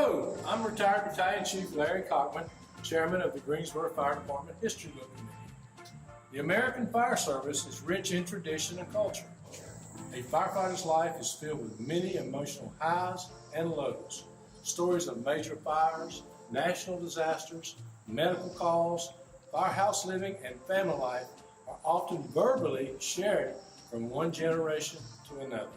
Hello, I'm retired Battalion Chief Larry Cockman, Chairman of the Greensboro Fire Department History Book Committee. The American Fire Service is rich in tradition and culture. A firefighter's life is filled with many emotional highs and lows. Stories of major fires, national disasters, medical calls, firehouse living, and family life are often verbally shared from one generation to another.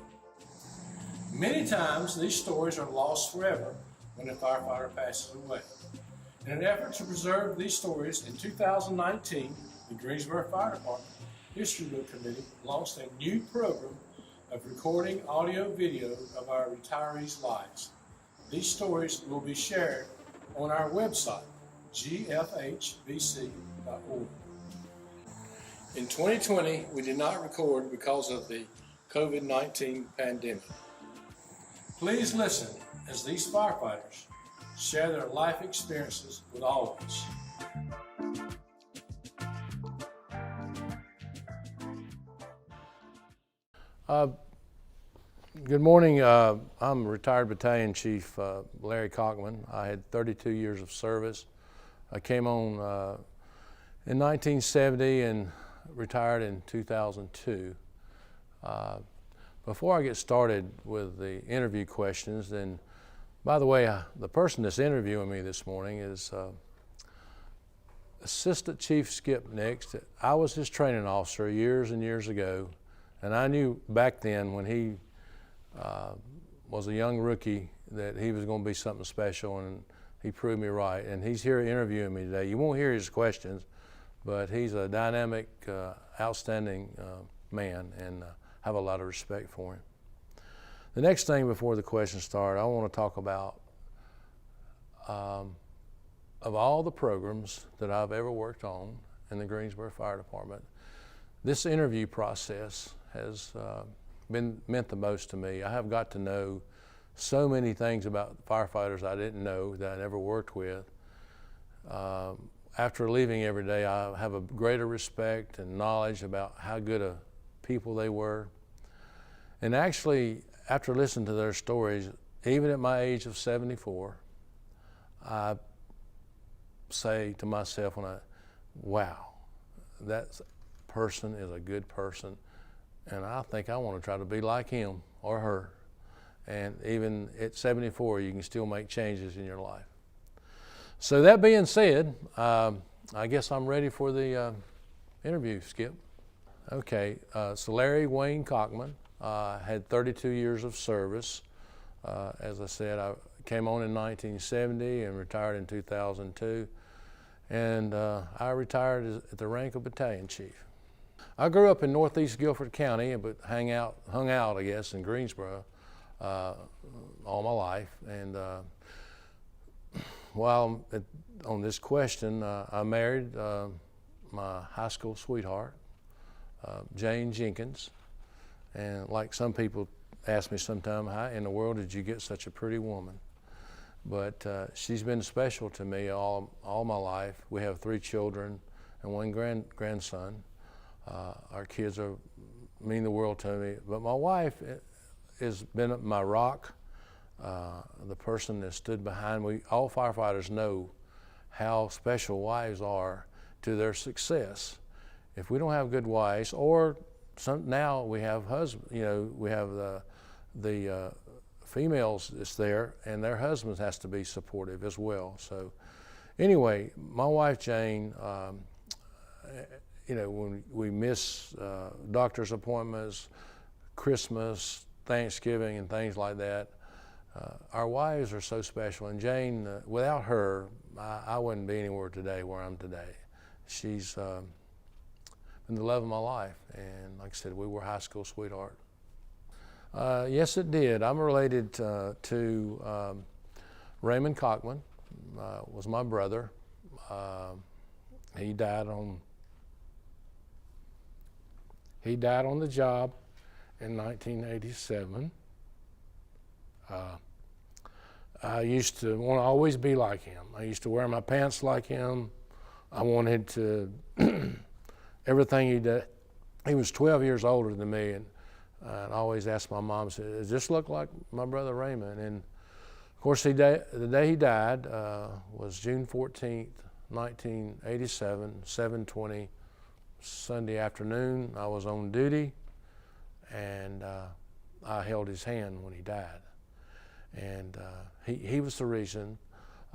Many times, these stories are lost forever when a firefighter passes away. In an effort to preserve these stories, in 2019, the Greensboro Fire Department History Book Committee launched a new program of recording audio-video of our retirees' lives. These stories will be shared on our website, gfhbc.org. In 2020, we did not record because of the COVID-19 pandemic. Please listen as these firefighters share their life experiences with all of us. Good morning. I'm retired Battalion Chief Larry Cockman. I had 32 years of service. I came on in 1970 and retired in 2002. Before I get started with the interview questions, then, by the way, the person that's interviewing me this morning is Assistant Chief Skip Nix. I was his training officer years and years ago, and I knew back then when he was a young rookie that he was going to be something special, and he proved me right. And he's here interviewing me today. You won't hear his questions, but he's a dynamic, outstanding man, and have a lot of respect for him. The next thing before the questions start, I want to talk about of all the programs that I've ever worked on in the Greensboro Fire Department, this interview process has meant the most to me. I have got to know so many things about firefighters I didn't know that I never worked with. After leaving every day, I have a greater respect and knowledge about how good a people they were. And actually, after listening to their stories, even at my age of 74, I say to myself, wow, that person is a good person, and I think I want to try to be like him or her. And even at 74, you can still make changes in your life. So that being said, I guess I'm ready for the interview, Skip. Okay, so Larry Wayne Cockman had 32 years of service. As I said, I came on in 1970 and retired in 2002. And I retired at the rank of Battalion Chief. I grew up in northeast Guilford County, but hung out, I guess, in Greensboro all my life. And while on this question, I married my high school sweetheart, Jane Jenkins. And like some people ask me sometime, how in the world did you get such a pretty woman? But she's been special to me all my life. We have 3 children and 1 grandson. Our kids mean the world to me. But my wife has been my rock, the person that stood behind me. All firefighters know how special wives are to their success. If we don't have good wives, or now we have husbands, we have the females that's there, and their husbands has to be supportive as well. So anyway, my wife Jane, when we miss doctor's appointments, Christmas, Thanksgiving, and things like that, our wives are so special. And Jane, without her, I wouldn't be anywhere today where I'm today. She's been the love of my life, and like I said, we were high school sweetheart. Yes, it did. I'm related to Raymond Cockman, was my brother. He died on the job in 1987. I used to want to always be like him. I used to wear my pants like him. I wanted to everything he did. He was 12 years older than me, and I always asked my mom, does this look like my brother Raymond? And Of course, the day he died was June 14th, 1987, 7:20 Sunday afternoon. I was on duty, and I held his hand when he died. And he was the reason.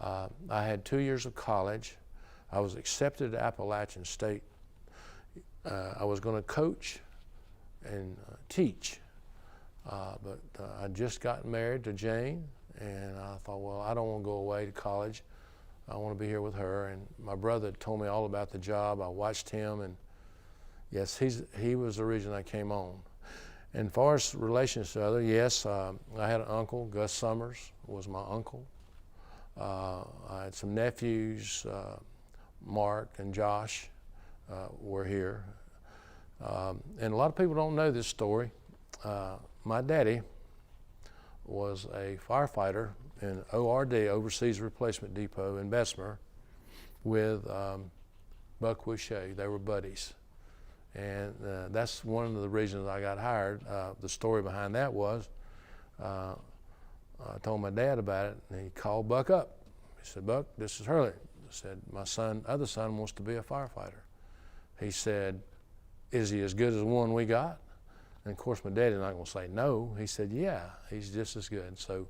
I had 2 years of college. I was accepted to Appalachian State. I was going to coach and teach, but I just got married to Jane, and I thought, well, I don't want to go away to college. I want to be here with her. And my brother told me all about the job. I watched him, and yes, he was the reason I came on. And as far as relations to other, yes, I had an uncle, Gus Summers was my uncle. I had some nephews, Mark and Josh were here. And a lot of people don't know this story. My daddy was a firefighter in ORD, Overseas Replacement Depot in Bessemer, with Buck Wouche. They were buddies. And that's one of the reasons I got hired. The story behind that was, I told my dad about it, and he called Buck up. He said, Buck, this is Hurley. I said, my other son wants to be a firefighter. He said, is he as good as the one we got? And of course, my daddy's not gonna say no. He said, yeah, he's just as good. So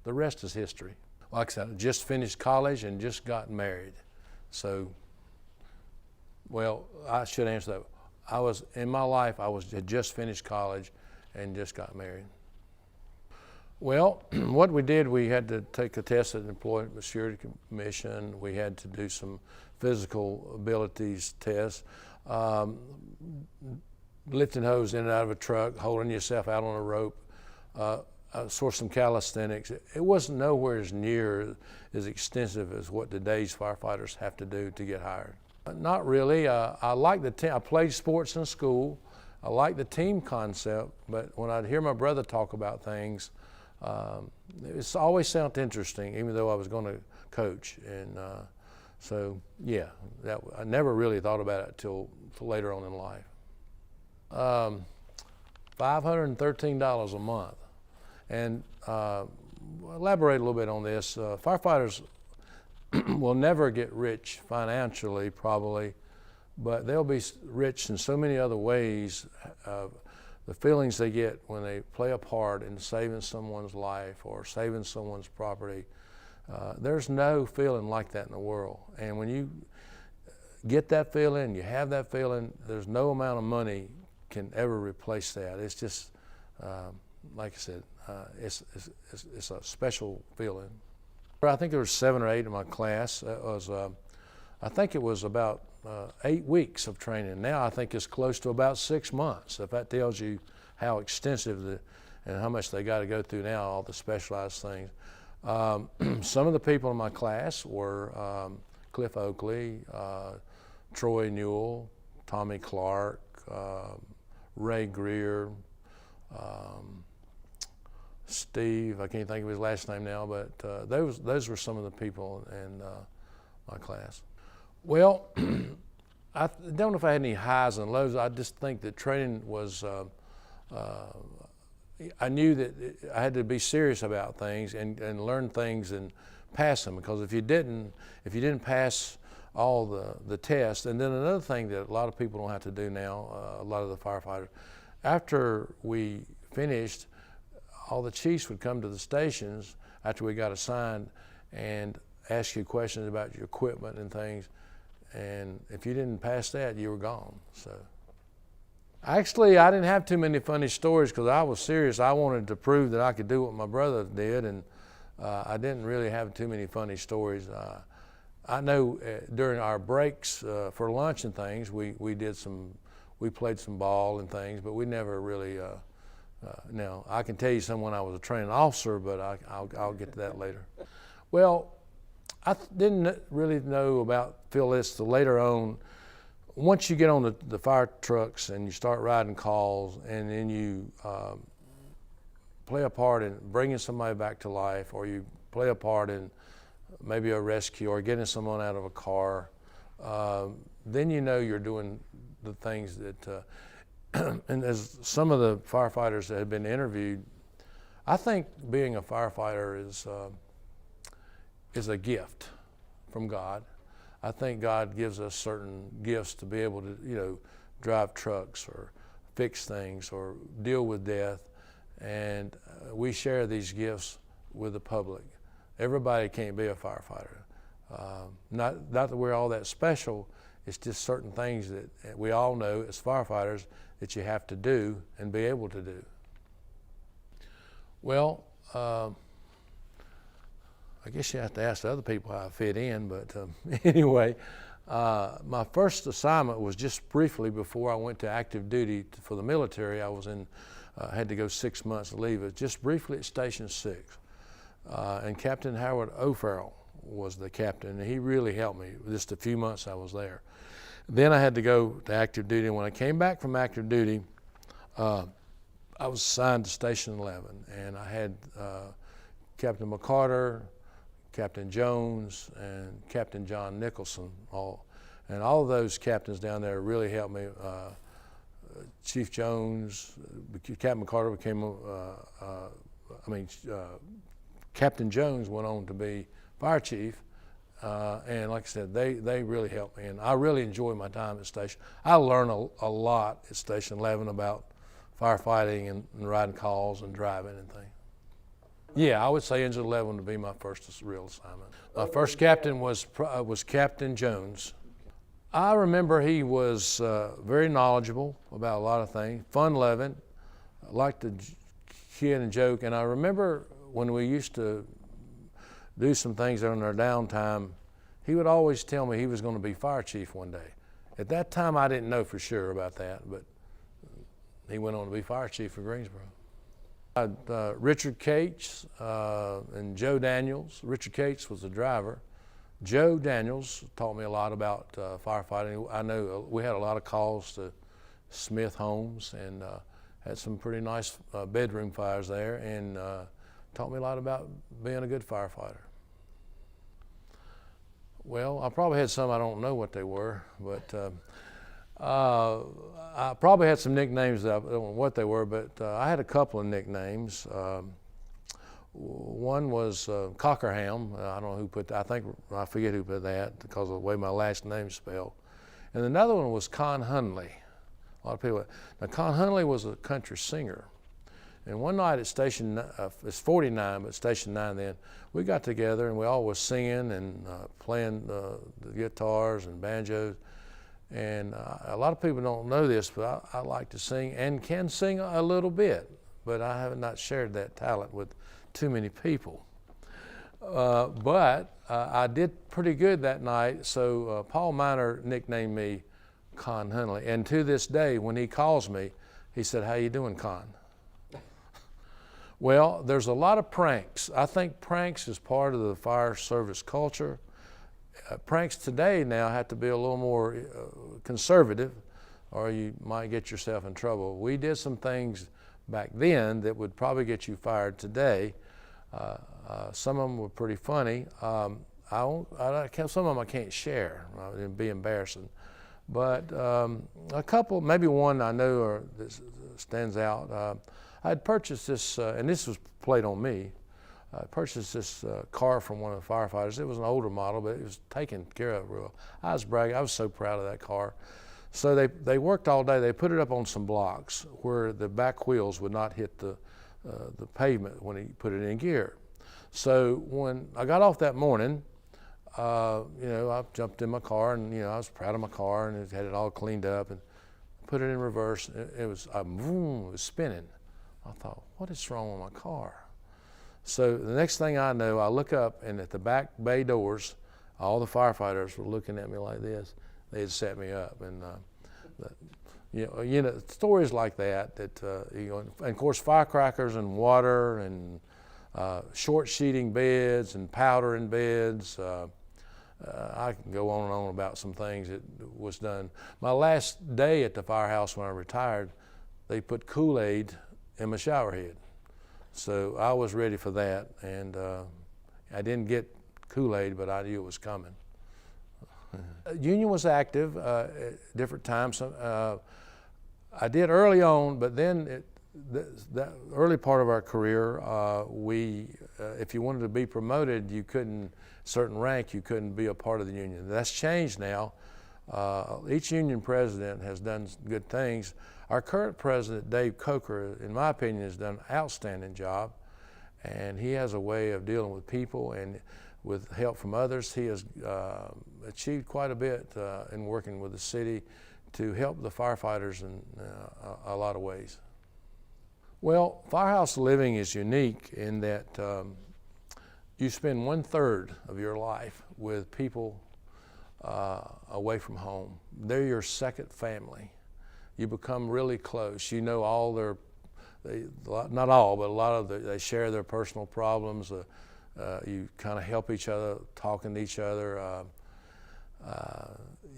the rest is history. Like I said, I just finished college and just got married. So, well, I should answer that. In my life, had just finished college and just got married. Well, what we did, we had to take a test at the Employment Maturity Commission. We had to do some physical abilities tests, lifting hose in and out of a truck, holding yourself out on a rope, sort of some calisthenics. It wasn't nowhere as near as extensive as what today's firefighters have to do to get hired. Not really. I like the team. I played sports in school. I like the team concept, but when I'd hear my brother talk about things, it's always sounded interesting, even though I was going to coach. And so, yeah, I never really thought about it till later on in life. $513 a month. And elaborate a little bit on this. Firefighters will never get rich financially, probably, but they'll be rich in so many other ways. The feelings they get when they play a part in saving someone's life or saving someone's property, there's no feeling like that in the world. And when you get that feeling, you have that feeling, there's no amount of money can ever replace that. It's just, like I said, it's a special feeling. I think there were 7 or 8 in my class. I think it was about 8 weeks of training. Now I think it's close to about 6 months. If that tells you how extensive and how much they got to go through now, all the specialized things. Some of the people in my class were Cliff Oakley, Troy Newell, Tommy Clark, Ray Greer, Steve, I can't think of his last name now, but those were some of the people in my class. Well, I don't know if I had any highs and lows. I just think that training was, I knew that I had to be serious about things and learn things and pass them, because if you didn't pass all the tests, and then another thing that a lot of people don't have to do now, a lot of the firefighters, after we finished, all the chiefs would come to the stations after we got assigned and ask you questions about your equipment and things. And if you didn't pass that, you were gone. So actually, I didn't have too many funny stories because I was serious. I wanted to prove that I could do what my brother did, and I didn't really have too many funny stories. I know during our breaks for lunch and things, we played some ball and things, but we never really. Now, I can tell you some when I was a training officer, but I'll get to that later. Well, I didn't really feel this till later on. Once you get on the fire trucks and you start riding calls, and then you play a part in bringing somebody back to life, or you play a part in maybe a rescue or getting someone out of a car, then you know you're doing the things that and as some of the firefighters that have been interviewed, I think being a firefighter is is a gift from God. I think God gives us certain gifts to be able to, drive trucks or fix things or deal with death, and we share these gifts with the public. Everybody can't be a firefighter. Not that we're all that special, it's just certain things that we all know as firefighters that you have to do and be able to do. Well, I guess you have to ask the other people how I fit in, but anyway, my first assignment was just briefly before I went to active duty for the military. I was had to go 6 months leave. It was just briefly at Station 6. And Captain Howard O'Farrell was the captain, and he really helped me just a few months I was there. Then I had to go to active duty, and when I came back from active duty, I was assigned to Station 11, and I had Captain McCarter, Captain Jones, and Captain John Nicholson, all of those captains down there really helped me. Chief Jones, Captain McCarter became, Captain Jones went on to be fire chief, and like I said, they really helped me, and I really enjoyed my time at Station. I learned a lot at Station 11 about firefighting and riding calls and driving and things. Yeah, I would say Engine 11 would be my first real assignment. My first captain was Captain Jones. I remember he was very knowledgeable about a lot of things, fun-loving, liked to kid and joke, and I remember when we used to do some things during our downtime, he would always tell me he was going to be fire chief one day. At that time, I didn't know for sure about that, but he went on to be fire chief for Greensboro. Richard Cates and Joe Daniels. Richard Cates was the driver. Joe Daniels taught me a lot about firefighting. I know we had a lot of calls to Smith homes and had some pretty nice bedroom fires there, and taught me a lot about being a good firefighter. Well, I probably had some I don't know what they were, but I probably had some nicknames that I don't know what they were, but I had a couple of nicknames. One was Cockerham. I don't know who put that. I forget who put that because of the way my last name's spelled. And another one was Con Hunley. A lot of people. Now, Con Hunley was a country singer. And one night at Station, it's 49, but Station 9 then, we got together and we all was singing and playing the guitars and banjos. And a lot of people don't know this, but I like to sing and can sing a little bit, but I have not shared that talent with too many people. But I did pretty good that night, so Paul Miner nicknamed me Con Hunley. And to this day, when he calls me, he said, "How you doing, Con?" Well, there's a lot of pranks. I think pranks is part of the fire service culture. Pranks today now have to be a little more conservative, or you might get yourself in trouble. We did some things back then that would probably get you fired today. Some of them were pretty funny. Some of them I can't share. It'd be embarrassing. But a couple, maybe one I know that stands out. I had purchased this, and this was played on me. I purchased this car from one of the firefighters. It was an older model, but it was taken care of real. I was bragging. I was so proud of that car. So they worked all day. They put it up on some blocks where the back wheels would not hit the pavement when he put it in gear. So when I got off that morning, I jumped in my car, and I was proud of my car, and it had it all cleaned up, and put it in reverse. It was spinning. I thought, what is wrong with my car? So the next thing I know, I look up, and at the back bay doors, all the firefighters were looking at me like this. They had set me up, and stories like that. And of course, firecrackers and water and short sheeting beds and powder in beds. I can go on and on about some things that was done. My last day at the firehouse when I retired, they put Kool-Aid in my shower head. So I was ready for that, and I didn't get Kool-Aid, but I knew it was coming. Union was active at different times. I did early on, but then that early part of our career, if you wanted to be promoted, you couldn't, certain rank, you couldn't be a part of the union. That's changed now. Each union president has done good things. Our current president, Dave Coker, in my opinion, has done an outstanding job, and he has a way of dealing with people, and with help from others, he has achieved quite a bit in working with the city to help the firefighters in a lot of ways. Well, firehouse living is unique in that you spend 1/3 of your life with people away from home. They're your second family. You become really close. You know all their, not all, but a lot of they share their personal problems. You kind of help each other, talking to each other.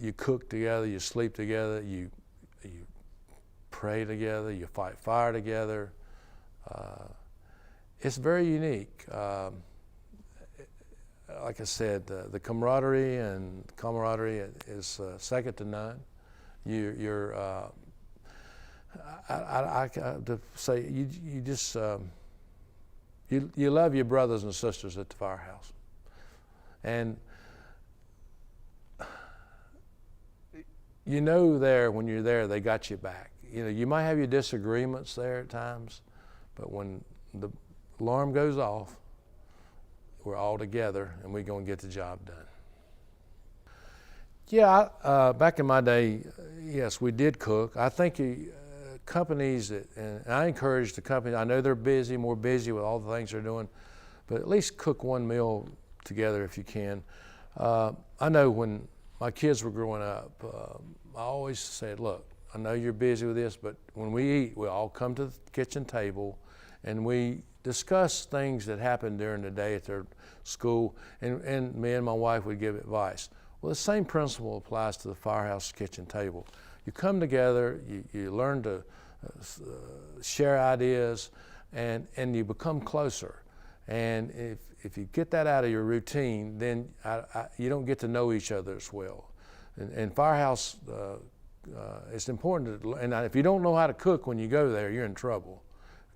You cook together, you sleep together, you pray together, you fight fire together. It's very unique. Like I said, the camaraderie is second to none. To say you just you love your brothers and sisters at the firehouse, and you know when you're there they got you back. You know, you might have your disagreements there at times, but when the alarm goes off, we're all together and we're going to get the job done. Yeah, back in my day, yes, we did cook. I think companies, and I encourage the company, I know they're busy, more busy with all the things they're doing, but at least cook one meal together if you can. I know when my kids were growing up, I always said, look, I know you're busy with this, but when we eat, we all come to the kitchen table and we discuss things that happened during the day at their school, and me and my wife would give advice. Well, the same principle applies to the firehouse kitchen table. You come together, you learn to share ideas, and you become closer. And if you get that out of your routine, then you don't get to know each other as well. And firehouse, it's important to, and if you don't know how to cook when you go there, you're in trouble.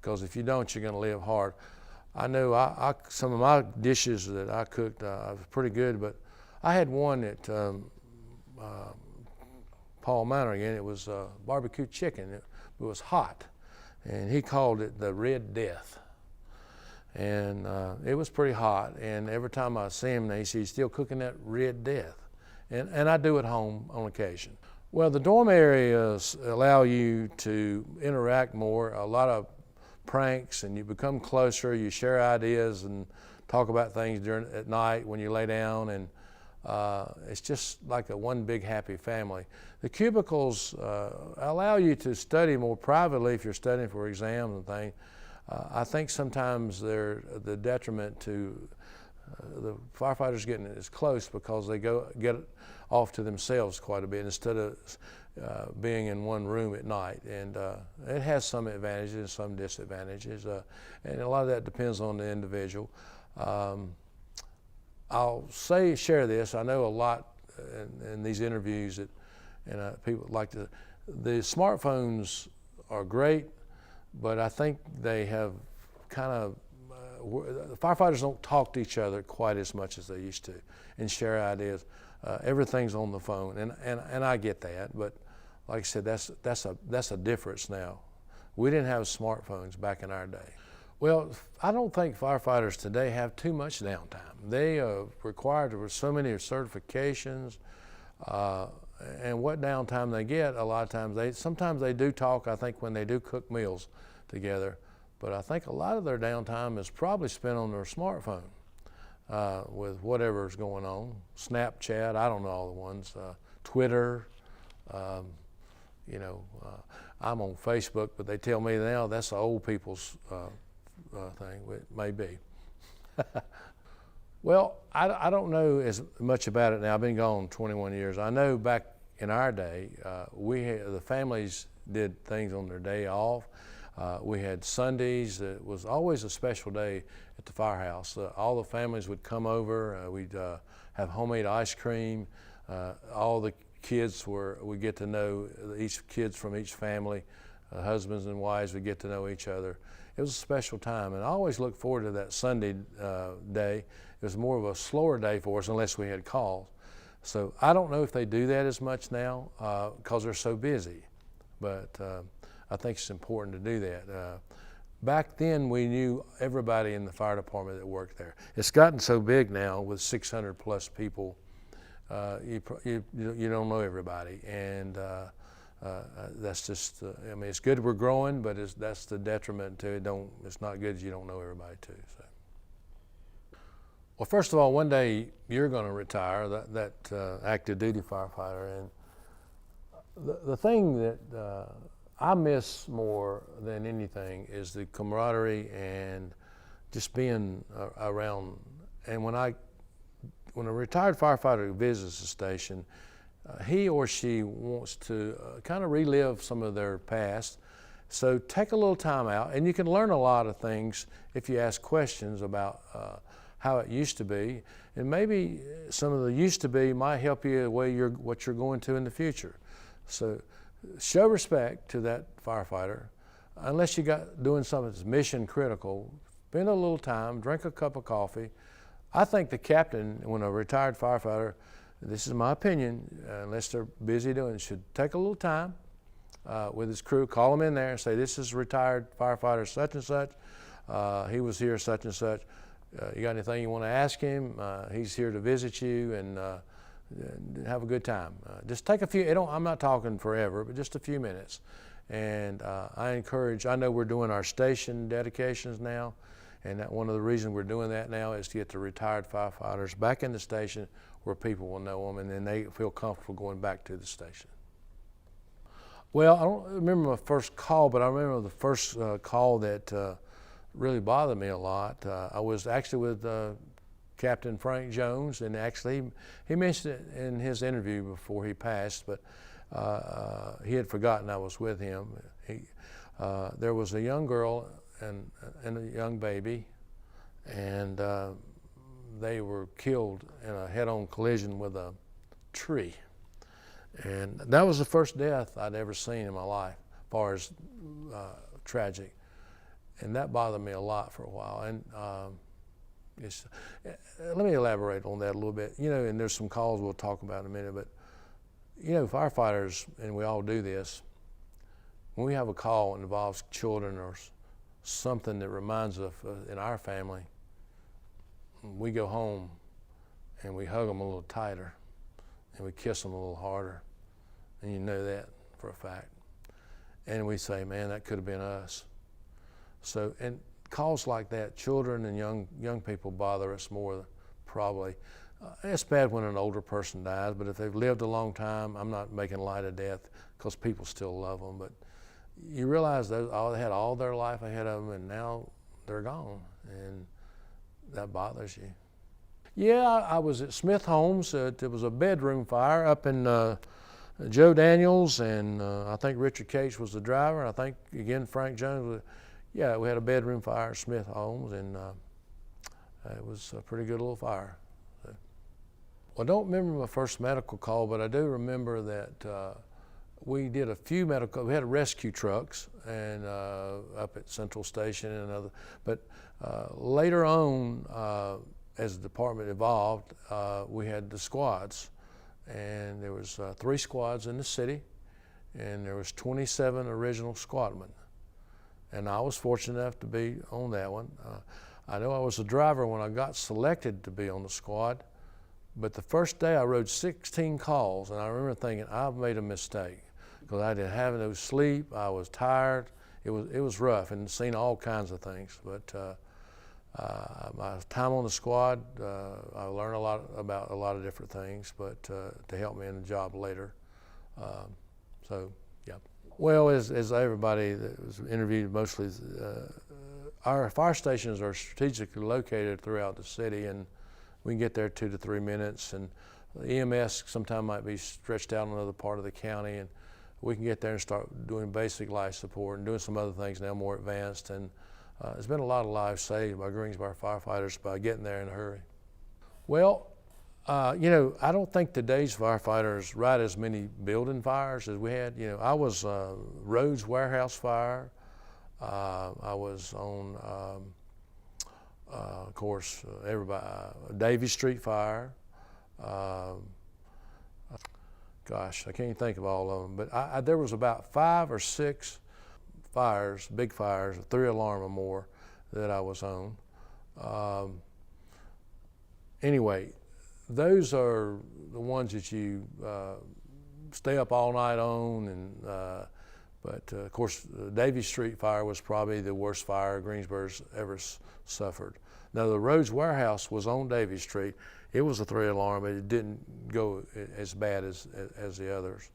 Because if you don't, you're going to live hard. I know some of my dishes that I cooked was pretty good, but I had one at Paul Manor again. It was barbecue chicken. It was hot, and he called it the Red Death. And it was pretty hot, and every time I see him, he said, "He's still cooking that Red Death." And I do at home on occasion. Well, the dorm areas allow you to interact more, a lot of pranks, and you become closer, you share ideas and talk about things at night when you lay down, and it's just like a one big happy family. The cubicles allow you to study more privately if you're studying for exams and things. I think sometimes they're the detriment to the firefighters getting as close because they get off to themselves quite a bit instead of being in one room at night. And it has some advantages and some disadvantages, and a lot of that depends on the individual. I'll share this. I know a lot in these interviews that, and people like the smartphones are great, but I think they have kind of, the firefighters don't talk to each other quite as much as they used to and share ideas. Everything's on the phone, and I get that, but like I said, that's a difference now. We didn't have smartphones back in our day. Well, I don't think firefighters today have too much downtime. They are required for so many certifications, and what downtime they get, a lot of times, sometimes they do talk, I think, when they do cook meals together, but I think a lot of their downtime is probably spent on their smartphone with whatever's going on. Snapchat, I don't know all the ones, Twitter, I'm on Facebook, but they tell me now that's the old people's thing. It may be. Well, I don't know as much about it now. I've been gone 21 years. I know back in our day, the families did things on their day off. We had Sundays. It was always a special day at the firehouse. All the families would come over. We'd have homemade ice cream. All the kids we get to know each kids from each family. husbands and wives would get to know each other. It was a special time, and I always look forward to that Sunday day. It was more of a slower day for us unless we had calls. So I don't know if they do that as much now because they're so busy, but I think it's important to do that. Back then, we knew everybody in the fire department that worked there. It's gotten so big now with 600 plus people, you don't know everybody, and that's just, I mean, it's good we're growing, but that's the detriment to it. It's not good you don't know everybody too. So. Well, first of all, one day you're going to retire, that active duty firefighter, and the thing that I miss more than anything is the camaraderie and just being around. And when a retired firefighter visits the station, he or she wants to kind of relive some of their past. So take a little time out, and you can learn a lot of things if you ask questions about how it used to be, and maybe some of the used to be might help you the way what you're going to in the future. So show respect to that firefighter. Unless you got doing something that's mission critical, spend a little time, drink a cup of coffee. I think the captain, when a retired firefighter, this is my opinion, unless they're busy doing it, should take a little time with his crew, call them in there and say, this is retired firefighter such and such. He was here such and such. You got anything you want to ask him? He's here to visit you, and have a good time. Just take a few, I'm not talking forever, but just a few minutes. And I know we're doing our station dedications now, and one of the reasons we're doing that now is to get the retired firefighters back in the station where people will know them, and then they feel comfortable going back to the station. Well, I don't remember my first call, but I remember the first call that really bothered me a lot. I was actually with Captain Frank Jones, and actually he mentioned it in his interview before he passed, but he had forgotten I was with him. There was a young girl and a young baby, and they were killed in a head-on collision with a tree. And that was the first death I'd ever seen in my life, as far as tragic. And that bothered me a lot for a while. And let me elaborate on that a little bit. You know, and there's some calls we'll talk about in a minute, but you know, firefighters, and we all do this, when we have a call that involves children or something that reminds us in our family, we go home and we hug them a little tighter and we kiss them a little harder, and you know that for a fact. And we say, man, that could have been us. So, and calls like that, children and young people bother us more, probably. It's bad when an older person dies, but if they've lived a long time, I'm not making light of death because people still love them. But you realize they had all their life ahead of them, and now they're gone, and that bothers you. Yeah, I was at Smith Homes. It was a bedroom fire up in Joe Daniels, and I think Richard Cates was the driver, and I think, again, Frank Jones was. Yeah, we had a bedroom fire at Smith Homes, and it was a pretty good little fire. So. Well, I don't remember my first medical call, but I do remember that we did a few we had rescue trucks and up at Central Station and other, but later on, as the department evolved, we had the squads, and there was 3 squads in the city, and there was 27 original squadmen. And I was fortunate enough to be on that one. I know I was a driver when I got selected to be on the squad, but the first day I rode 16 calls, and I remember thinking, I've made a mistake, because I didn't have no sleep, I was tired, it was rough, and seen all kinds of things. But my time on the squad, I learned a lot about a lot of different things, but to help me in the job later. So, yeah. Well, as everybody that was interviewed, mostly, our fire stations are strategically located throughout the city, and we can get there 2 to 3 minutes. And the EMS sometimes might be stretched out in another part of the county, and we can get there and start doing basic life support and doing some other things now more advanced. And there's been a lot of lives saved by Greensboro firefighters by getting there in a hurry. Well, You know, I don't think today's firefighters write as many building fires as we had. You know, I was Rhodes Warehouse Fire. I was on, of course, everybody, Davie Street Fire. Gosh, I can't think of all of them, but there was about 5 or 6 fires, big fires, 3 alarm or more that I was on. Anyway, those are the ones that you stay up all night on, and but of course, Davie Street Fire was probably the worst fire Greensboro's ever suffered. Now, the Rhodes Warehouse was on Davie Street. It was a 3 alarm, but it didn't go as bad as the others.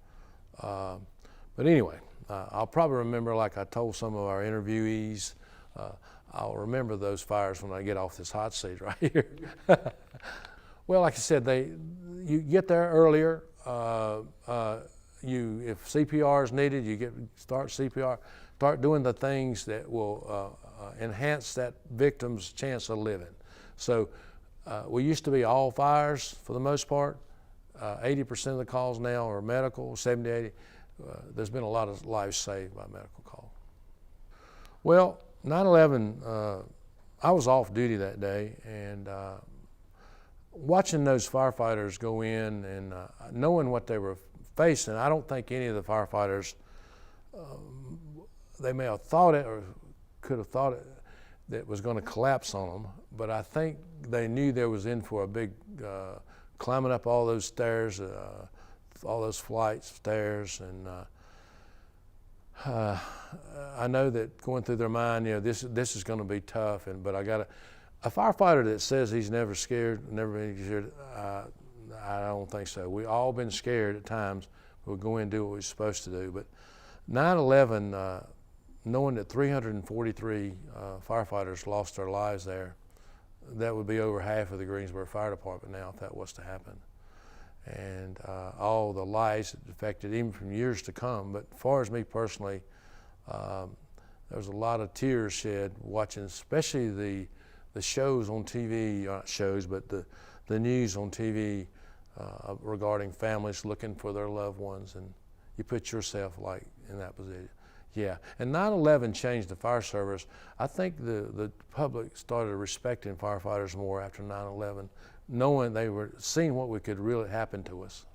But anyway, I'll probably remember, like I told some of our interviewees, I'll remember those fires when I get off this hot seat right here. Well, like I said, you get there earlier. If CPR is needed, you start CPR. Start doing the things that will enhance that victim's chance of living. So we used to be all fires for the most part. 80% of the calls now are medical, 70, 80. There's been a lot of lives saved by medical call. Well, 9/11, I was off duty that day, and watching those firefighters go in and knowing what they were facing, I don't think any of the firefighters, they may have thought it or could have thought it, that it was going to collapse on them, but I think they knew they was in for a big, climbing up all those stairs, all those flights of stairs, and I know that going through their mind, you know, this is going to be tough, but I got a firefighter that says he's never scared, never been scared, I don't think so. We all been scared at times. We'll go in and do what we're supposed to do. But 9/11, knowing that 343 firefighters lost their lives there, that would be over half of the Greensboro Fire Department now if that was to happen. And all the lives affected, even from years to come. But as far as me personally, there was a lot of tears shed watching, especially the shows on TV, not shows, but the news on TV regarding families looking for their loved ones, and you put yourself like in that position. Yeah, and 9/11 changed the fire service. I think the public started respecting firefighters more after 9/11, knowing they were seeing what could really happen to us.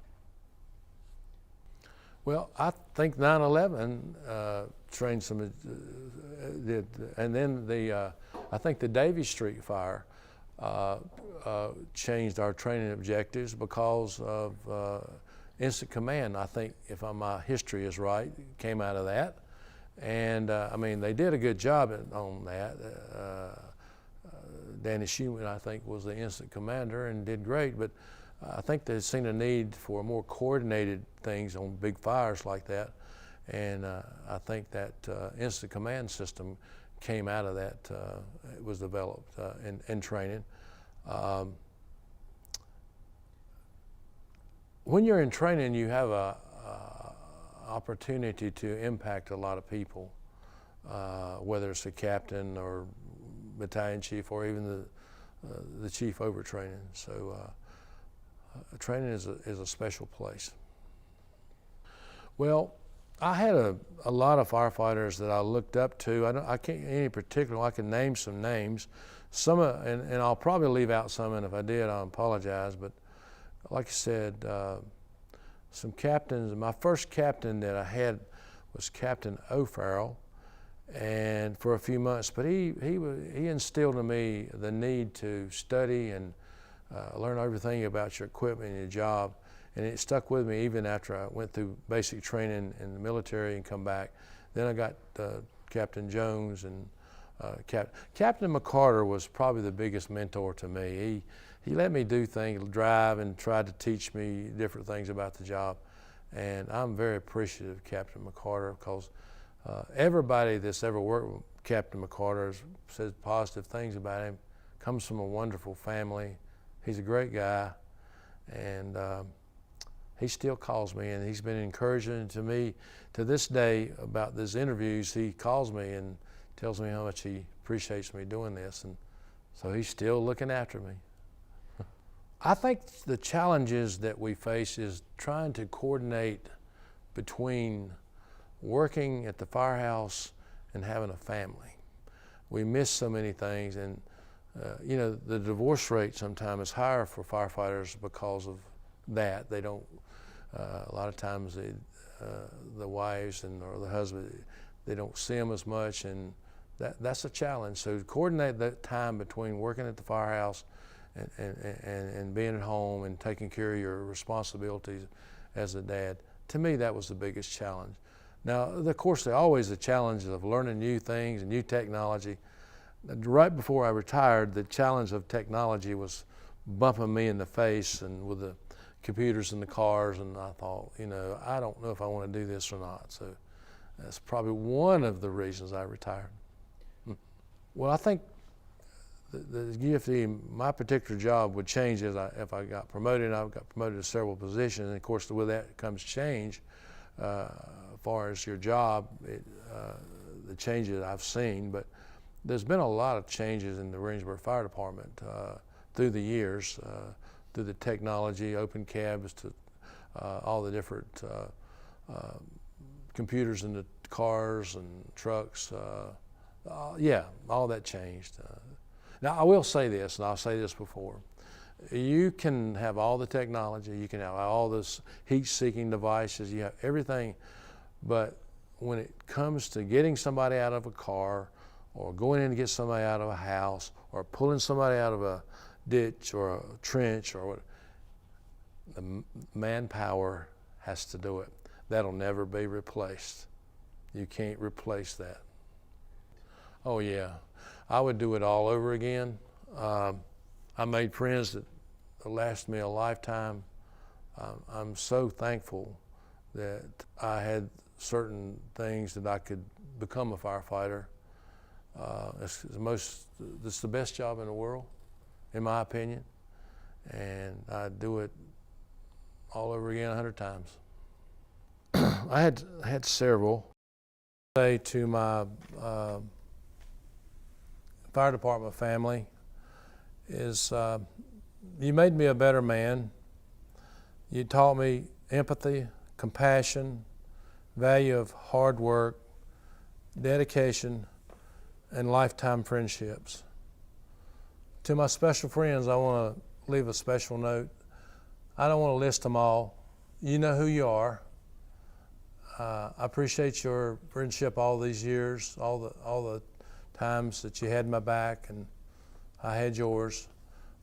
Well, I think 9/11 trained some, and then I think the Davie Street fire changed our training objectives because of instant command. I think, if my history is right, came out of that. And I mean, they did a good job on that. Danny Schumann, I think, was the instant commander and did great, but I think they've seen a need for more coordinated things on big fires like that. And I think that instant command system came out of that. It was developed in training. When you're in training, you have a opportunity to impact a lot of people, whether it's a captain or battalion chief or even the chief over training. So training is a special place. Well, I had a lot of firefighters that I looked up to. I can't any particular. I can name some names. Some and I'll probably leave out some, and if I did, I apologize. But like I said, some captains. My first captain that I had was Captain O'Farrell, and for a few months. But he instilled in me the need to study and learn everything about your equipment and your job, and it stuck with me even after I went through basic training in the military and come back. Then I got Captain Jones, and Captain McCarter was probably the biggest mentor to me. He let me do things, drive, and tried to teach me different things about the job. And I'm very appreciative of Captain McCarter, because everybody that's ever worked with Captain McCarter says positive things about him. Comes from a wonderful family. He's a great guy, and he still calls me, and he's been encouraging to me to this day about these interviews. He calls me and tells me how much he appreciates me doing this, and so he's still looking after me. I think the challenges that we face is trying to coordinate between working at the firehouse and having a family. We miss so many things, and you know, the divorce rate sometimes is higher for firefighters because of that. They don't, a lot of times the wives or the husband, they don't see them as much, and that's a challenge. So to coordinate that time between working at the firehouse and being at home and taking care of your responsibilities as a dad, to me that was the biggest challenge. Now, of course, there's always the challenge of learning new things and new technology. Right before I retired, the challenge of technology was bumping me in the face, and with the computers in the cars, and I thought, you know, I don't know if I want to do this or not. So that's probably one of the reasons I retired. Well, I think the UFD, my particular job would change if I got promoted. I got promoted to several positions, and of course with that comes change. As far as your job, the changes I've seen, but there's been a lot of changes in the Greensboro Fire Department through the years, through the technology, open cabs, to all the different computers in the cars and trucks. Yeah, all that changed. Now, I will say this, and I'll say this before. You can have all the technology, you can have all this heat-seeking devices, you have everything, but when it comes to getting somebody out of a car, or going in to get somebody out of a house, or pulling somebody out of a ditch or a trench, or what, the manpower has to do it. That'll never be replaced. You can't replace that. Oh yeah, I would do it all over again. I made friends that last me a lifetime. I'm so thankful that I had certain things that I could become a firefighter. It's the best job in the world, in my opinion, and I'd do it all over again 100 times. I had several. Say to my fire department family is, you made me a better man. You taught me empathy, compassion, value of hard work, dedication, and lifetime friendships. To my special friends, I want to leave a special note. I don't want to list them all. You know who you are. I appreciate your friendship all these years, all the times that you had my back and I had yours.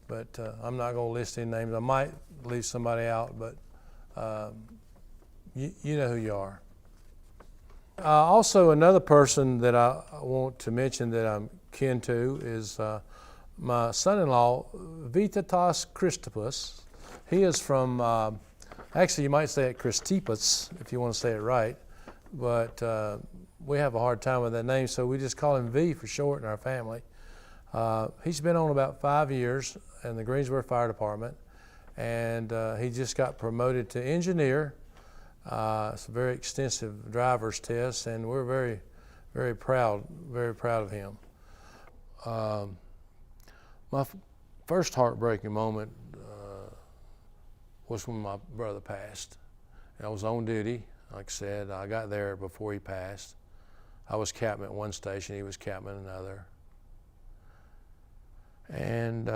But I'm not going to list any names. I might leave somebody out, but you know who you are. Also, another person that I want to mention that I'm kin to is my son-in-law, Vitatas Christopus. He is from, actually you might say it Christipus if you want to say it right, but we have a hard time with that name, so we just call him V for short in our family. He's been on about 5 years in the Greensboro Fire Department, and he just got promoted to engineer. It's a very extensive driver's test, and we're very, very proud of him. My first heartbreaking moment was when my brother passed. I was on duty, like I said. I got there before he passed. I was captain at one station, he was captain at another. And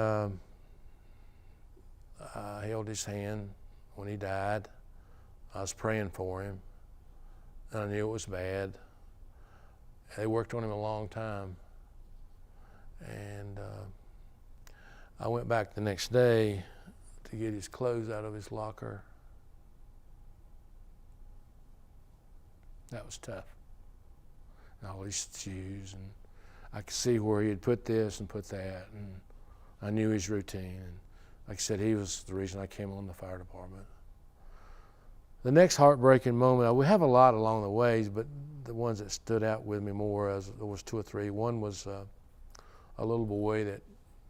I held his hand when he died. I was praying for him, and I knew it was bad. They worked on him a long time. And I went back the next day to get his clothes out of his locker. That was tough. And all his shoes, and I could see where he had put this and put that, and I knew his routine. And like I said, he was the reason I came on the fire department. The next heartbreaking moment, we have a lot along the ways, but the ones that stood out with me more, there was 2 or 3. One was a little boy that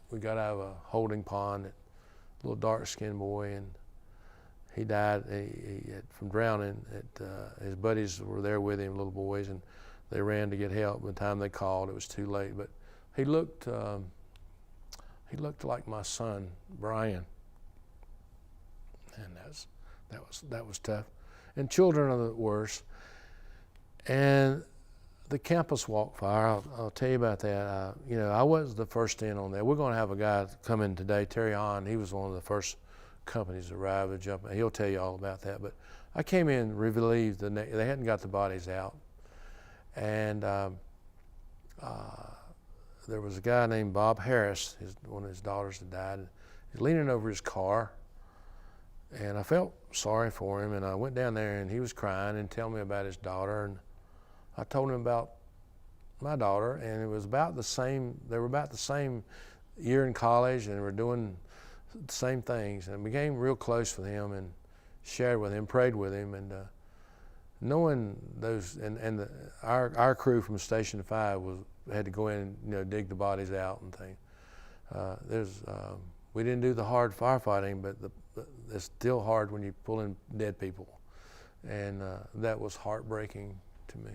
we got out of a holding pond, a little dark-skinned boy, and he died from drowning. His buddies were there with him, little boys, and they ran to get help. By the time they called, it was too late. But he looked like my son, Brian. and that was tough. And children are the worst. And the campus walk fire, I'll tell you about that. I wasn't the first in on that. We're going to have a guy come in today, Terry Hahn. He was one of the first companies to arrive and jump in. He'll tell you all about that. But I came in relieved. They hadn't got the bodies out. And there was a guy named Bob Harris, one of his daughters had died. He's leaning over his car. And I felt sorry for him. And I went down there, and he was crying and telling me about his daughter. And I told him about my daughter, and it was about the same. They were about the same year in college, and were doing the same things. And I became real close with him, and shared with him, prayed with him, and knowing those. And our crew from Station 5 had to go in and dig the bodies out and things. We didn't do the hard firefighting, but it's still hard when you pull in dead people, and that was heartbreaking to me.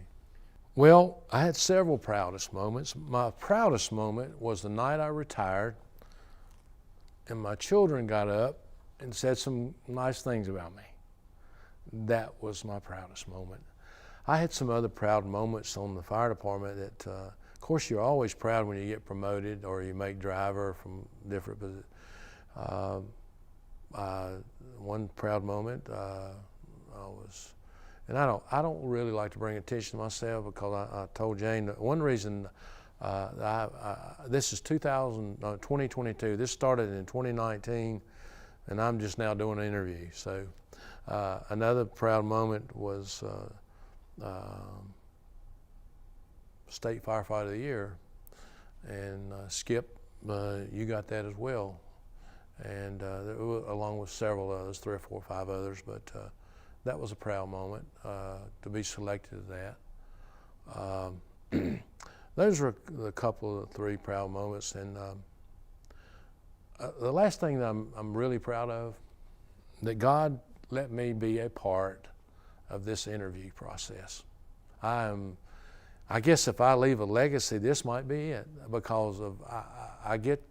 Well, I had several proudest moments. My proudest moment was the night I retired and my children got up and said some nice things about me. That was my proudest moment. I had some other proud moments on the fire department that, of course, you're always proud when you get promoted or you make driver from different positions. One proud moment and I don't really like to bring attention to myself because I told Jane that one reason this is 2022. This started in 2019, and I'm just now doing an interview. So another proud moment was State Firefighter of the Year, and Skip, you got that as well, and along with several others, 3 or 4 or 5 others, but. That was a proud moment to be selected to that. Those were a couple of 3 proud moments. And the last thing that I'm really proud of, that God let me be a part of this interview process. I guess if I leave a legacy, this might be it, because I get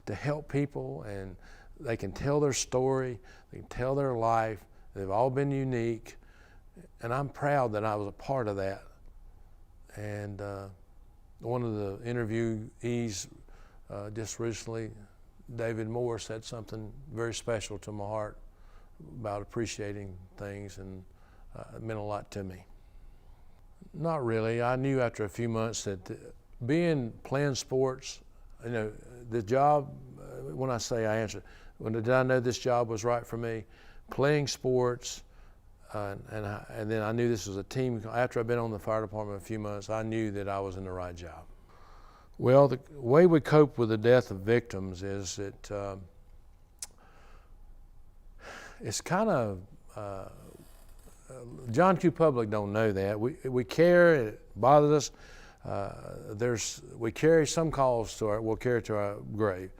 to help people, and they can tell their story, they can tell their life. They've all been unique, and I'm proud that I was a part of that. And one of the interviewees just recently, David Moore, said something very special to my heart about appreciating things, and it meant a lot to me. Not really. I knew after a few months that playing sports, the job, when I say I answered, did I know this job was right for me? Playing sports, and then I knew this was a team. After I'd been on the fire department a few months, I knew that I was in the right job. Well, the way we cope with the death of victims is that it's kind of, John Q. Public don't know that. We care, it bothers us. We carry some calls we'll carry to our grave.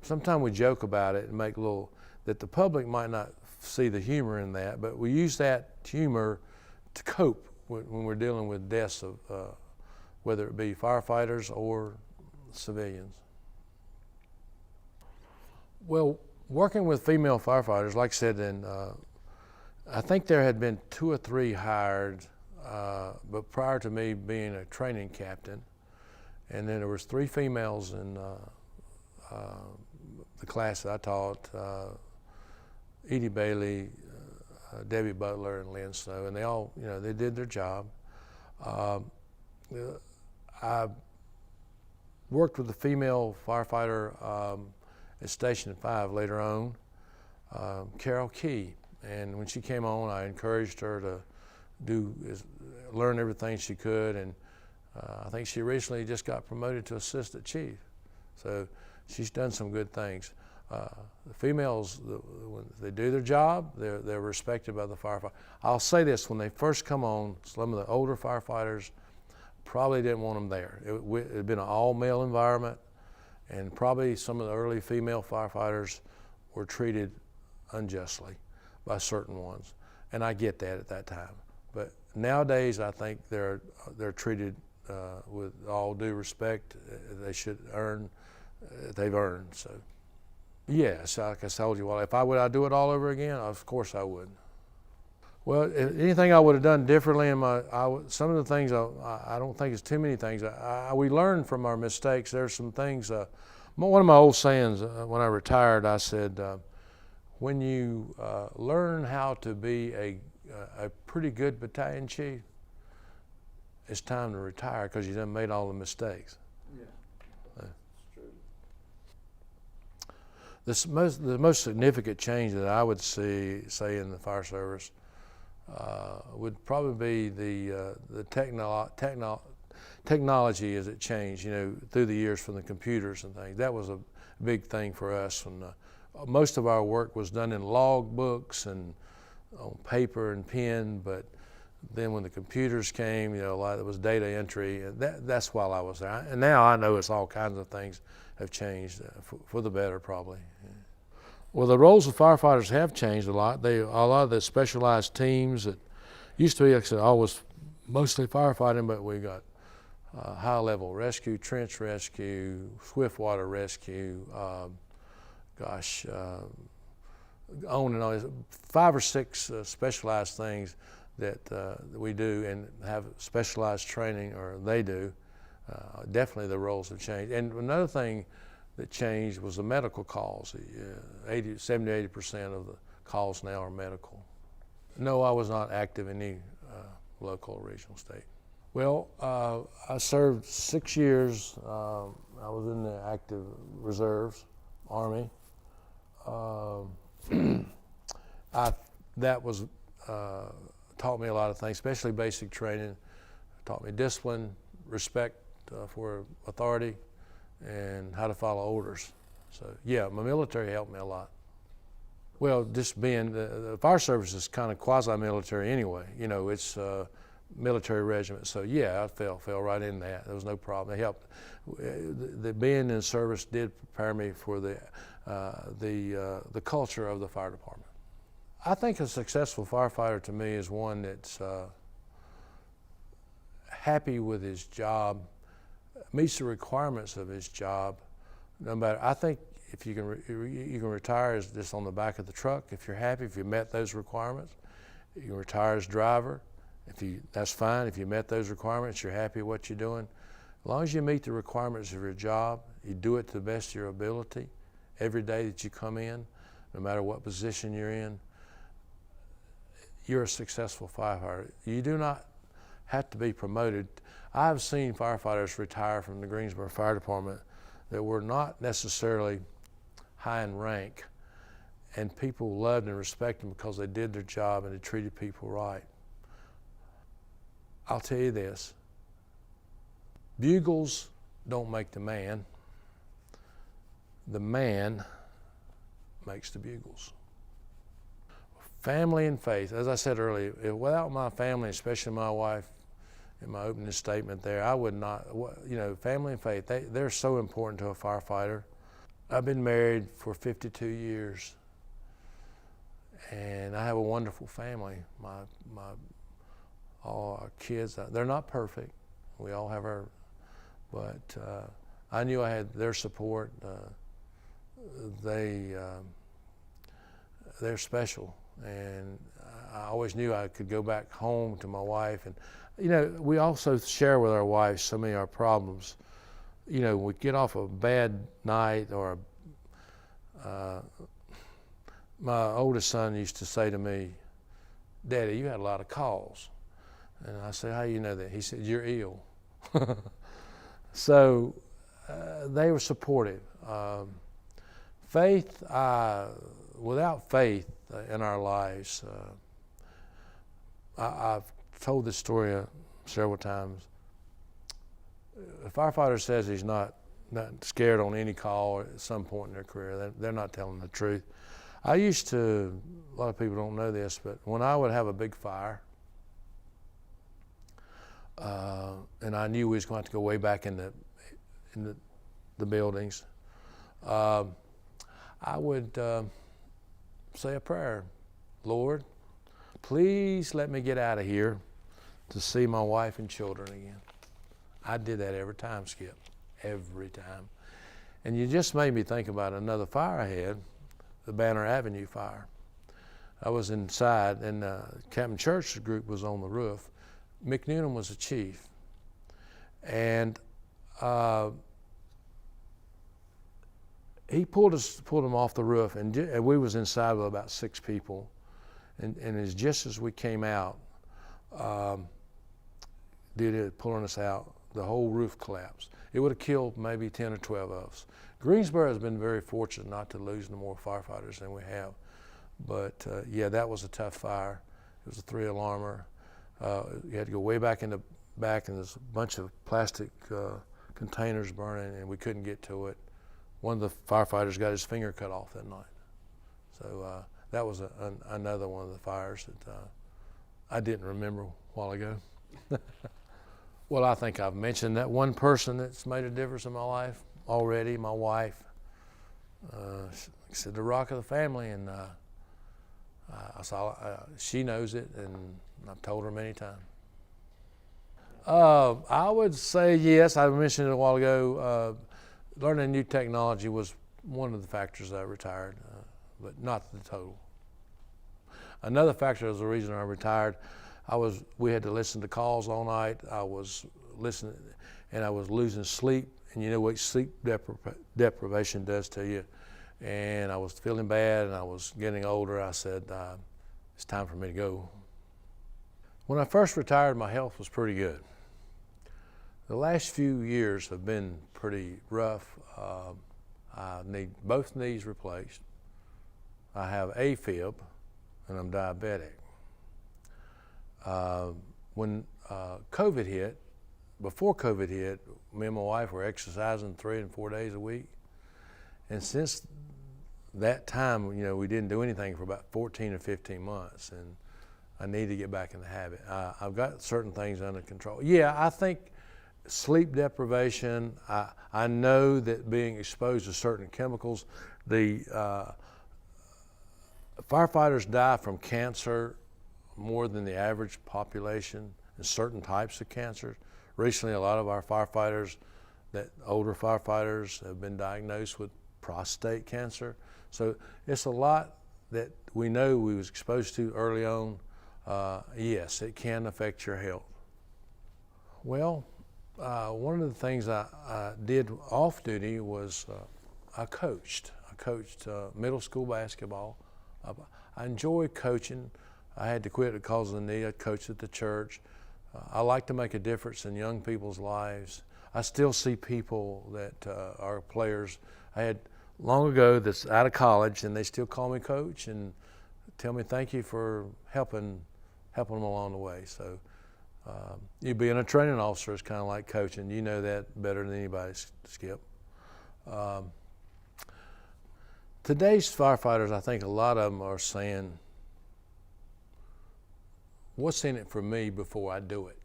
Sometimes we joke about it and make that the public might not see the humor in that, but we use that humor to cope when we're dealing with deaths of whether it be firefighters or civilians. Well, working with female firefighters, like I said, and I think there had been 2 or 3 hired, but prior to me being a training captain, and then there was 3 females in the class that I taught. Edie Bailey, Debbie Butler, and Lynn Snow, and they all, they did their job. I worked with a female firefighter at Station 5 later on, Carol Key, and when she came on, I encouraged her to learn everything she could, and I think she recently just got promoted to assistant chief, so she's done some good things. The females, when they do their job, they're respected by the firefighter. I'll say this, when they first come on, some of the older firefighters probably didn't want them there. It had been an all-male environment, and probably some of the early female firefighters were treated unjustly by certain ones, and I get that at that time. But nowadays, I think they're treated with all due respect. They should they've earned. So. Yes, like I told you, well, if would I do it all over again? Of course I would. Well, anything I would have done differently in some of the things, I don't think it's too many things. We learn from our mistakes. There's some things, one of my old sayings when I retired, I said, when you learn how to be a pretty good battalion chief, it's time to retire because you done made all the mistakes. Yeah, that's true. The most significant change that I would say in the fire service would probably be the technology as it changed, through the years from the computers and things. That was a big thing for us. And most of our work was done in log books and on paper and pen, but then when the computers came, a lot of it was data entry. That's while I was there. And now I know it's all kinds of things have changed for the better, probably. Yeah. Well, the roles of firefighters have changed a lot. A lot of the specialized teams that used to be, like I said, always mostly firefighting, but we got high-level rescue, trench rescue, swift water rescue, on and on. 5 or 6 specialized things that we do and have specialized training, or they do. Definitely the roles have changed. And another thing that changed was the medical calls. 70-80% of the calls now are medical. No, I was not active in any local or regional state. Well, I served 6 years. I was in the active reserves, Army. That was taught me a lot of things, especially basic training. Taught me discipline, respect for authority, and how to follow orders. So yeah, my military helped me a lot. Well, just being, the fire service is kind of quasi-military anyway. It's military regiment. So yeah, I fell right in that. There was no problem. It helped. Being in service did prepare me for the culture of the fire department. I think a successful firefighter to me is one that's happy with his job, meets the requirements of his job. No matter, I think if you can retire as just on the back of the truck if you're happy, if you met those requirements. You can retire as driver. That's fine. If you met those requirements, you're happy with what you're doing. As long as you meet the requirements of your job, you do it to the best of your ability every day that you come in, no matter what position you're in, you're a successful firefighter. You do not have to be promoted. I've seen firefighters retire from the Greensboro Fire Department that were not necessarily high in rank, and people loved and respected them because they did their job and they treated people right. I'll tell you this, bugles don't make the man makes the bugles. Family and faith, as I said earlier, without my family, especially my wife, in my opening statement there, I would not, family and faith, they're so important to a firefighter. I've been married for 52 years, and I have a wonderful family. All our kids, they're not perfect. We all have but I knew I had their support. They're special, and I always knew I could go back home to my wife. And we also share with our wives so many of our problems. We get off a bad night, or my oldest son used to say to me, "Daddy, you had a lot of calls." And I said, "How do you know that?" He said, "You're ill." So they were supportive. Faith, without faith in our lives, I've told this story several times. A firefighter says he's not scared on any call at some point in their career. They're not telling the truth. A lot of people don't know this, but when I would have a big fire, and I knew we was going to have to go way back in the buildings, I would say a prayer. "Lord, please let me get out of here to see my wife and children again." I did that every time, Skip, every time. And you just made me think about another fire I had, the Banner Avenue fire. I was inside, and Captain Church's group was on the roof. Mick Newnham was the chief. And he pulled them off the roof, and we was inside with about 6 people. And it's just as we came out, pulling us out, the whole roof collapsed. It would have killed maybe 10 or 12 of us. Greensboro has been very fortunate not to lose no more firefighters than we have. But yeah, that was a tough fire. It was a 3-alarmer. You had to go way back in the back, and there's a bunch of plastic containers burning, and we couldn't get to it. One of the firefighters got his finger cut off that night. So that was another one of the fires that I didn't remember a while ago. Well, I think I've mentioned that one person that's made a difference in my life already, my wife. She said the rock of the family, and she knows it, and I've told her many times. I would say yes. I mentioned it a while ago. Learning new technology was one of the factors that I retired, but not the total. Another factor was the reason I retired. We had to listen to calls all night. I was listening, and I was losing sleep. And you know what sleep deprivation does to you. And I was feeling bad, and I was getting older. I said, it's time for me to go. When I first retired, my health was pretty good. The last few years have been pretty rough. I need both knees replaced. I have AFib, and I'm diabetic. When COVID hit, before COVID hit, me and my wife were exercising 3 and 4 days a week. And since that time, we didn't do anything for about 14 or 15 months, and I need to get back in the habit. I've got certain things under control. Yeah, I think sleep deprivation, I know that being exposed to certain chemicals, the firefighters die from cancer more than the average population, and certain types of cancers. Recently, a lot of our firefighters, older firefighters, have been diagnosed with prostate cancer. So it's a lot that we know we was exposed to early on. Yes, it can affect your health. Well, one of the things I did off duty was I coached. I coached middle school basketball. I enjoyed coaching. I had to quit because of the knee. I coached at the church. I like to make a difference in young people's lives. I still see people that are players I had long ago that's out of college, and they still call me coach and tell me thank you for helping them along the way. So you being a training officer is kind of like coaching. You know that better than anybody, Skip. Today's firefighters, I think a lot of them are saying, what's in it for me before I do it?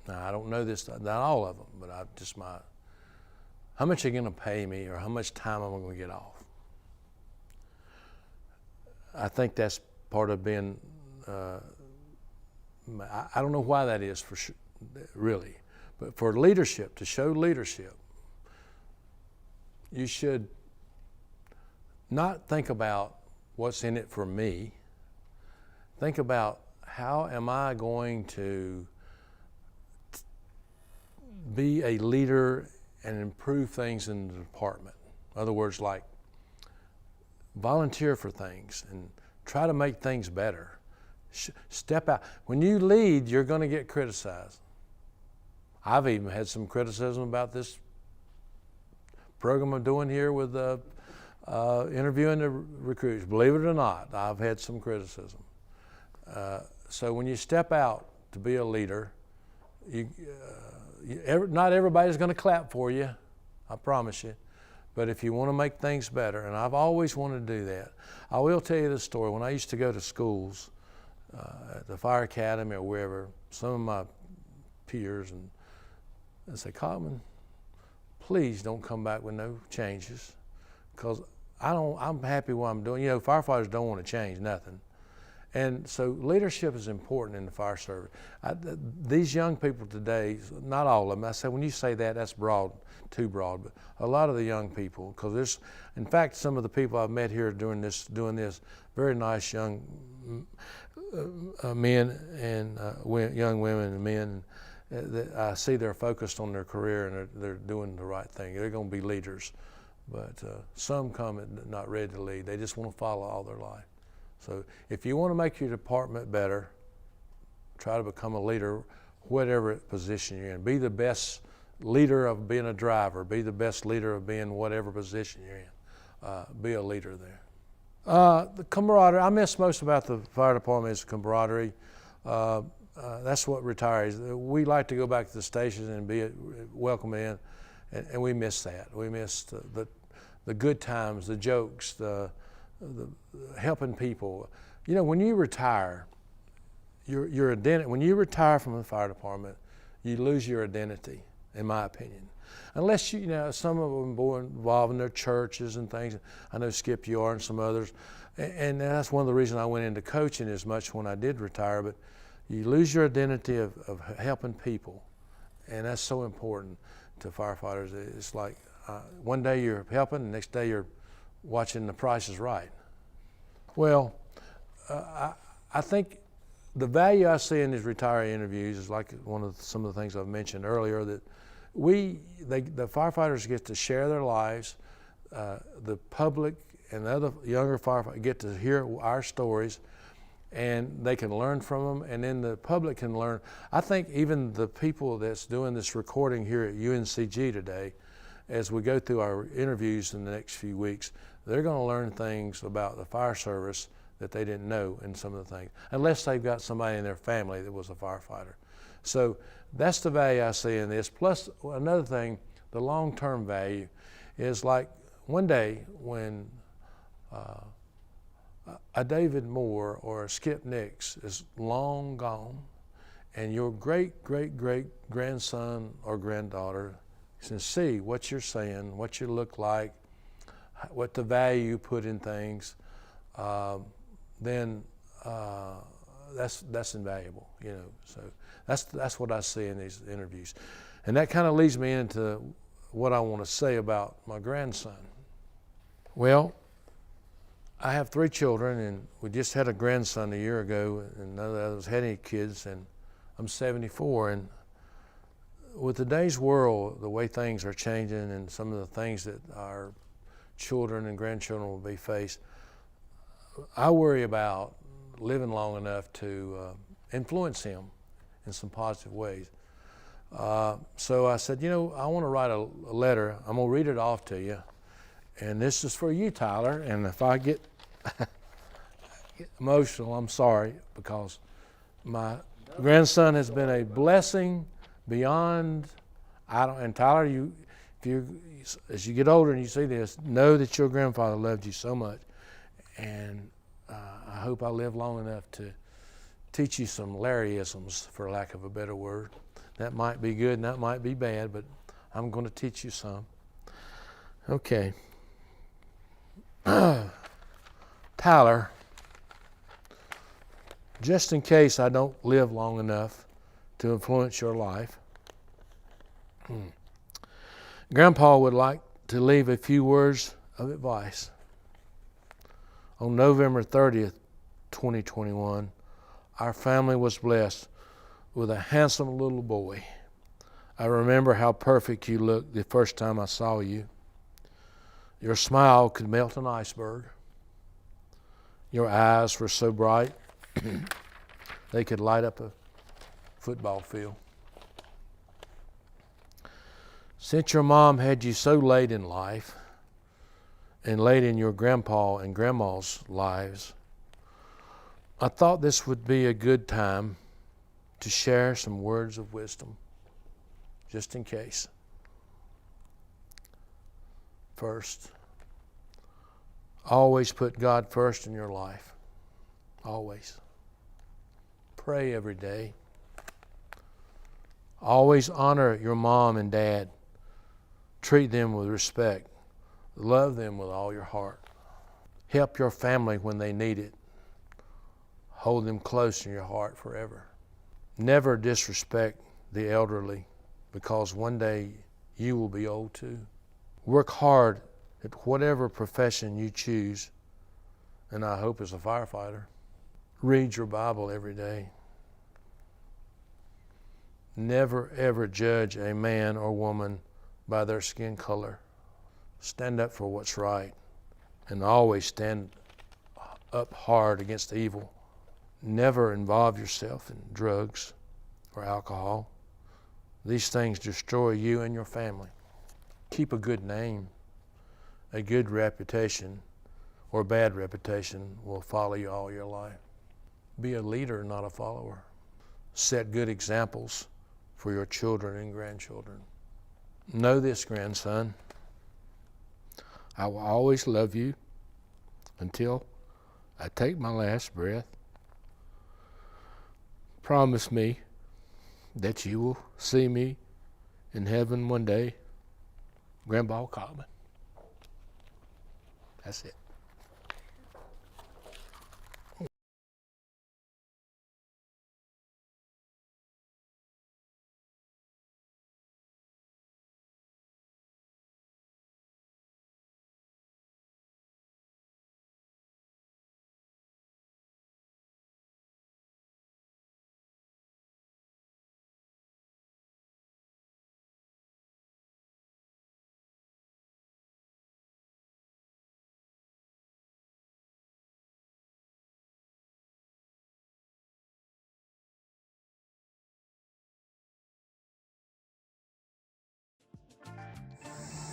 Now, I don't know this, not all of them, but how much are you going to pay me, or how much time am I going to get off? I think that's part of being, I don't know why that is, for sure, really, but for leadership, to show leadership, you should not think about what's in it for me. Think about, how am I going to be a leader and improve things in the department? In other words, like volunteer for things and try to make things better. Step out. When you lead, you're going to get criticized. I've even had some criticism about this program I'm doing here with interviewing the recruits. Believe it or not, I've had some criticism. So when you step out to be a leader, not everybody's going to clap for you, I promise you. But if you want to make things better, and I've always wanted to do that. I will tell you this story. When I used to go to schools, at the fire academy or wherever, some of my peers, and they say, Cockman, please don't come back with no changes, because I'm happy what I'm doing. Firefighters don't want to change nothing. And so leadership is important in the fire service. These young people today, not all of them, I say when you say that, that's broad, too broad, but a lot of the young people, because there's, in fact, some of the people I've met here doing this, very nice young men and young women and men that I see they're focused on their career and they're doing the right thing. They're going to be leaders, but some come not ready to lead. They just want to follow all their life. So if you want to make your department better, try to become a leader, whatever position you're in. Be the best leader of being a driver. Be the best leader of being whatever position you're in. Be a leader there. The camaraderie, I miss most about the fire department is camaraderie. That's what retirees, we like to go back to the stations and be welcome in, and we miss that. We miss the good times, the jokes, the helping people. You know, when you retire, your identity, when you retire from the fire department, you lose your identity, in my opinion. Unless you know, some of them were involved in their churches and things. I know Skip, you are, and some others. And that's one of the reasons I went into coaching as much when I did retire. But you lose your identity of helping people, and that's so important to firefighters. It's like one day you're helping, the next day you're watching The Price is Right. Well, I think the value I see in these retiree interviews is like some of the things I've mentioned earlier, that the firefighters get to share their lives. The public and the other younger firefighters get to hear our stories, and they can learn from them, and then the public can learn. I think even the people that's doing this recording here at UNCG today, as we go through our interviews in the next few weeks, they're going to learn things about the fire service that they didn't know in some of the things, unless they've got somebody in their family that was a firefighter. So that's the value I see in this. Plus, another thing, the long-term value is like one day when a David Moore or a Skip Nix is long gone, and your great-great-great-grandson or granddaughter can see what you're saying, what you look like, what the value you put in things, then that's invaluable, you know. So that's what I see in these interviews, and that kind of leads me into what I want to say about my grandson. Well, I have 3 children, and we just had a grandson a year ago, and none of the others had any kids, and I'm 74, and with today's world, the way things are changing and some of the things that our children and grandchildren will be faced, I worry about living long enough to influence him in some positive ways. So I said, you know, I want to write a letter. I'm going to read it off to you. And this is for you, Tyler. And if I get emotional, I'm sorry, because my grandson has been a blessing beyond. And Tyler, as you get older and you see this, know that your grandfather loved you so much. And I hope I live long enough to teach you some Larryisms, for lack of a better word. That might be good and that might be bad, but I'm going to teach you some. Okay. Tyler, just in case I don't live long enough to influence your life, Grandpa would like to leave a few words of advice. On November 30th, 2021, our family was blessed with a handsome little boy. I remember how perfect you looked the first time I saw you. Your smile could melt an iceberg. Your eyes were so bright, they could light up a football field. Since your mom had you so late in life, and late in your grandpa and grandma's lives, I thought this would be a good time to share some words of wisdom, just in case. First, always put God first in your life. Always. Pray every day. Always honor your mom and dad. Treat them with respect. Love them with all your heart. Help your family when they need it. hold them close in your heart forever. Never disrespect the elderly, because one day you will be old too. Work hard at whatever profession you choose, and I hope as a firefighter. Read your Bible every day. Never ever judge a man or woman by their skin color. Stand up for what's right, and always stand up hard against evil. Never involve yourself in drugs or alcohol. These things destroy you and your family. Keep a good name. A good reputation or bad reputation will follow you all your life. Be a leader, not a follower. Set good examples for your children and grandchildren. Know this, grandson. I will always love you until I take my last breath. Promise me that you will see me in heaven one day. Grandpa Cockman. That's it.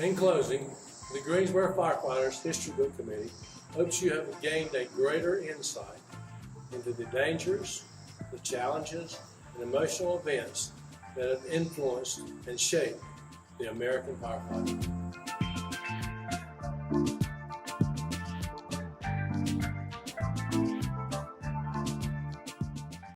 In closing, the Greensboro Firefighters History Book Committee hopes you have gained a greater insight into the dangers, the challenges, and emotional events that have influenced and shaped the American firefighter.